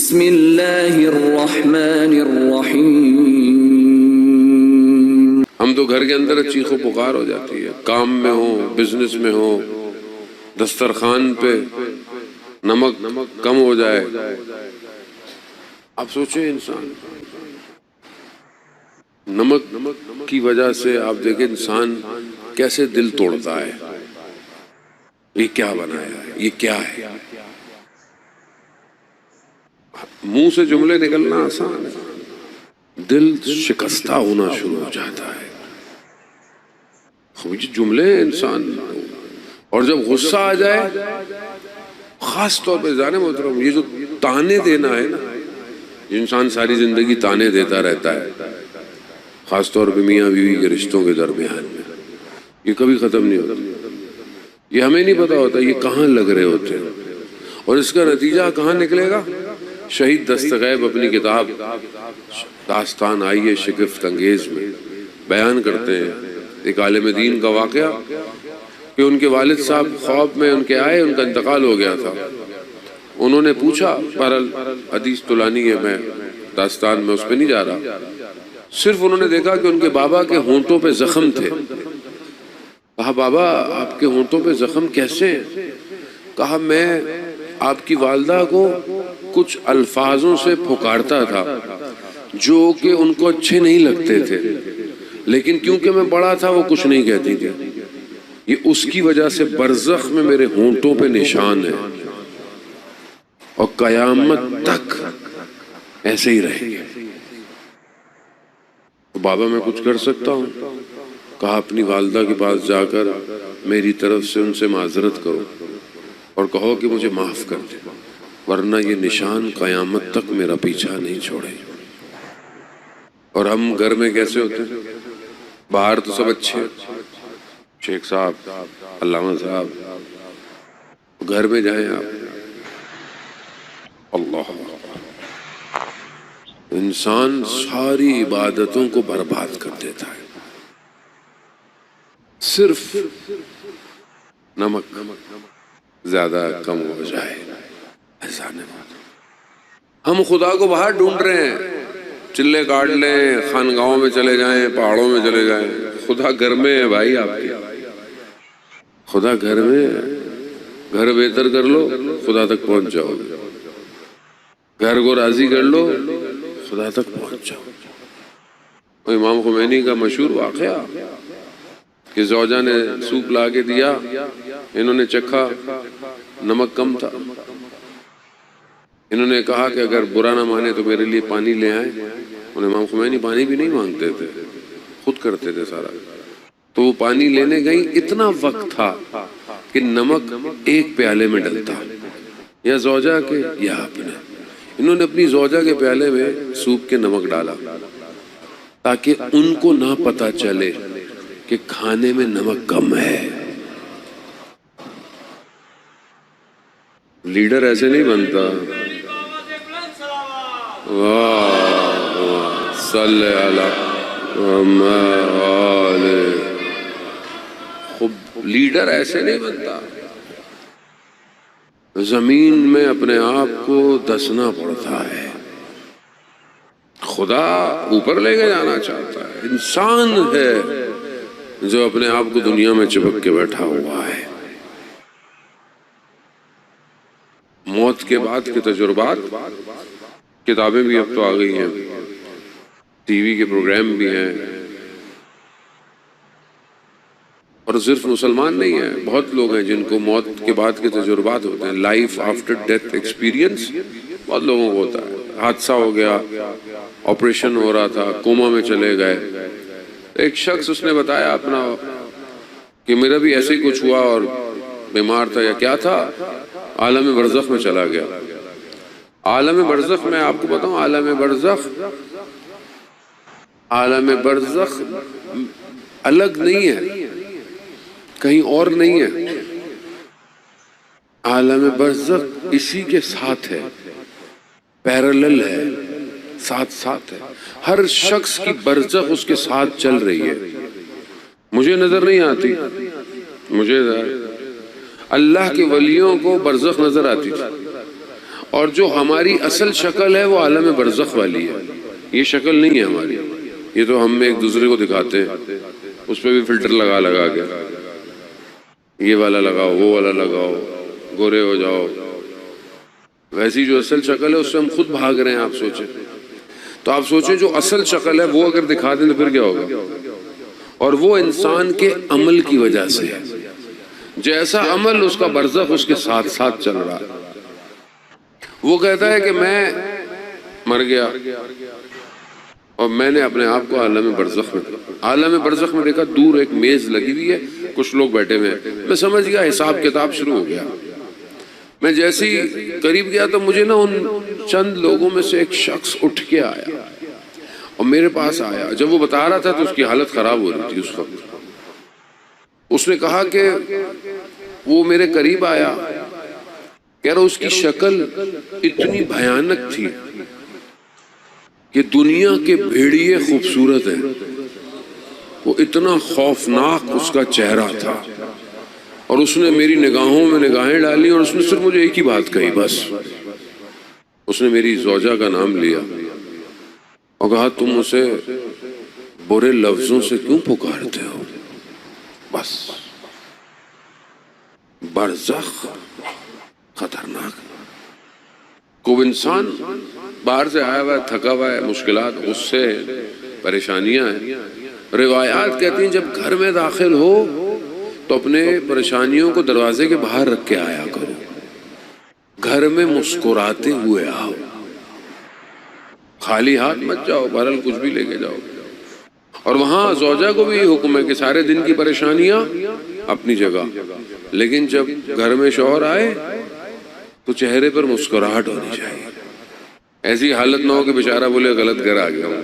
بسم اللہ الرحمن الرحیم۔ ہم تو گھر کے اندر چیخ و پکار ہو جاتی ہے، کام میں ہو، بزنس میں ہو، دسترخوان پہ نمک کم ہو جائے۔ آپ سوچیں انسان نمک کی وجہ سے آپ دیکھیں انسان کیسے دل توڑتا ہے، یہ کیا بنایا ہے، یہ کیا ہے۔ منہ سے جملے نکلنا آسان ہے، دل شکستہ ہونا شروع ہو جاتا ہے۔ یہ جملے انسان، اور جب غصہ آ جائے خاص طور پہ جانے محترم، یہ جو تانے دینا ہے نا، انسان ساری زندگی تانے دیتا رہتا ہے، خاص طور پہ میاں بیوی کے رشتوں کے درمیان میں، یہ کبھی ختم نہیں ہوتا۔ یہ ہمیں نہیں پتا ہوتا یہ کہاں لگ رہے ہوتے ہیں، اور اس کا نتیجہ کہاں نکلے گا۔ شہید دستغیب اپنی کتاب داستان آئی ہے شگفت انگیز میں بیان کرتے ہیں ایک عالم دین کا واقعہ کہ ان کے والد صاحب خواب میں ان کے آئے، ان کا انتقال ہو گیا تھا۔ انہوں نے پوچھا، بہرحال حدیث طولانی ہے، میں داستان میں اس پہ نہیں جا رہا، صرف انہوں نے دیکھا کہ ان کے بابا کے ہونٹوں پہ زخم تھے۔ کہا بابا آپ کے ہونٹوں پہ زخم کیسے ہیں؟ کہا میں آپ کی والدہ کو کچھ الفاظوں سے پکارتا تھا جو کہ ان کو اچھے نہیں لگتے تھے، لیکن کیونکہ میں بڑا تھا وہ کچھ نہیں کہتی تھی، یہ اس کی وجہ سے برزخ میں میرے ہونٹوں پہ نشان ہے اور قیامت تک ایسے ہی رہیں گے۔ بابا میں کچھ کر سکتا ہوں؟ کہا اپنی والدہ کے پاس جا کر میری طرف سے ان سے معذرت کرو اور کہو کہ مجھے معاف کر دے، ورنہ یہ نشان قیامت تک میرا پیچھا نہیں چھوڑے۔ اور ہم گھر میں کیسے ہوتے ہیں؟ باہر تو سب اچھے، شیخ صاحب، علامہ صاحب، گھر میں جائیں آپ، اللہ، انسان ساری عبادتوں کو برباد کر دیتا ہے، صرف نمک زیادہ کم ہو جائے ایسا نہیں۔ ہم خدا کو باہر ڈھونڈ رہے ہیں، چلے کاٹ لیں، خانقاہوں میں چلے جائیں، پہاڑوں میں چلے جائیں، خدا گھر میں ہے بھائی آپ کے، خدا گھر میں ہے۔ گھر بہتر کر لو خدا تک پہنچ جاؤ گے، گھر کو راضی کر لو خدا تک پہنچ جاؤ۔ امام خمینی کا مشہور واقعہ کہ زوجہ نے سوپ لا کے دیا، انہوں نے چکھا، نمک کم تھا، انہوں نے کہا کہ اگر برا نہ مانے تو میرے لیے پانی لے آئیں۔ انہیں امام خمینی پانی بھی نہیں مانگتے تھے، خود کرتے تھے سارا، تو وہ پانی لینے گئی، اتنا وقت تھا کہ نمک ایک پیالے میں ڈلتا، یا زوجہ کے یا اپنے۔ انہوں نے اپنی زوجہ کے پیالے میں سوپ کے نمک ڈالا تاکہ ان کو نہ پتا چلے کہ کھانے میں نمک کم ہے۔ لیڈر ایسے نہیں بنتا، صلی اللہ علیہ، خب لیڈر ایسے نہیں بنتا، زمین میں اپنے آپ کو دسنا پڑتا ہے۔ خدا اوپر لے کے جانا چاہتا ہے، انسان ہے جو اپنے آپ کو دنیا میں چپک کے بیٹھا ہوا ہے۔ موت کے بعد کے تجربات، کتابیں بھی اب تو آ گئی ہیں، ٹی وی کے پروگرام بھی ہیں، اور صرف مسلمان نہیں ہیں، بہت لوگ ہیں جن کو موت کے بعد کے تجربات ہوتے ہیں، لائف آفٹر ڈیتھ ایکسپیرینس بہت لوگوں کو ہوتا ہے۔ حادثہ ہو گیا، آپریشن ہو رہا تھا، کوما میں چلے گئے، ایک شخص اس نے بتایا اپنا کہ میرا بھی ایسے ہی کچھ ہوا اور بیمار تھا یا کیا تھا، عالم برزخ میں چلا گیا۔ عالم برزخ میں آپ کو بتاؤں، عالم برزخ الگ نہیں ہے، کہیں اور نہیں ہے، عالم برزخ اسی کے ساتھ ہے، پیرالل ہے، ساتھ ساتھ ہے، ہر شخص کی برزخ اس کے ساتھ چل رہی ہے۔ مجھے نظر نہیں آتی، مجھے اللہ کے ولیوں کو برزخ نظر آتی تھی، اور جو ہماری اصل شکل ہے وہ عالم برزخ والی ہے، یہ شکل نہیں ہے ہماری، یہ تو ہم ایک دوسرے کو دکھاتے ہیں، اس پہ بھی فلٹر لگا لگا کے یہ والا لگاؤ وہ والا لگاؤ گورے ہو جاؤ، ویسی جو اصل شکل ہے اس سے ہم خود بھاگ رہے ہیں۔ آپ سوچیں تو آپ سوچیں جو اصل شکل ہے وہ اگر دکھا دیں تو پھر کیا ہوگا؟ اور وہ انسان کے عمل کی وجہ سے ہے، جیسا عمل اس کا برزخ اس کے ساتھ ساتھ چل رہا ہے۔ وہ کہتا ہے کہ میں مر گیا اور میں نے اپنے آپ کو عالم برزخ میں دیکھا، دور ایک میز لگی ہوئی ہے، کچھ لوگ بیٹھے ہوئے ہیں، میں سمجھ گیا حساب کتاب شروع ہو گیا۔ میں جیسے ہی قریب گیا تو مجھے نا ان چند لوگوں میں سے ایک شخص اٹھ کے آیا اور میرے پاس آیا۔ جب وہ بتا رہا تھا تو اس کی حالت خراب ہو رہی تھی اس وقت۔ اس نے کہا کہ وہ میرے قریب آیا، کہہ رہا اس کی شکل اتنی بھیانک تھی کہ دنیا کے بھیڑیے خوبصورت ہیں، وہ اتنا خوفناک اس کا چہرہ تھا۔ اور اس نے میری نگاہوں میں نگاہیں ڈالی اور اس نے صرف مجھے ایک ہی بات کہی، بس اس نے میری زوجہ کا نام لیا اور کہا تم اسے برے لفظوں سے کیوں پکارتے ہو؟ بس برزخ خطرناک۔ کوئی انسان باہر سے آیا ہوا ہے، تھکا ہوا ہے، مشکلات، غصے، پریشانیاں ہیں، روایات کہتی ہیں جب گھر میں داخل ہو تو اپنے پریشانیوں کو دروازے کے باہر رکھ کے آیا کرو، گھر میں مسکراتے ہوئے آؤ، خالی ہاتھ مت جاؤ، بہرحال کچھ بھی لے کے جاؤ۔ اور وہاں زوجہ کو بھی حکم ہے کہ سارے دن کی پریشانیاں اپنی جگہ، لیکن جب گھر میں شوہر آئے تو چہرے پر مسکراہٹ ہونی چاہیے، ایسی حالت نہ ہو کہ بیچارہ بولے غلط گھر آ گیا ہوں۔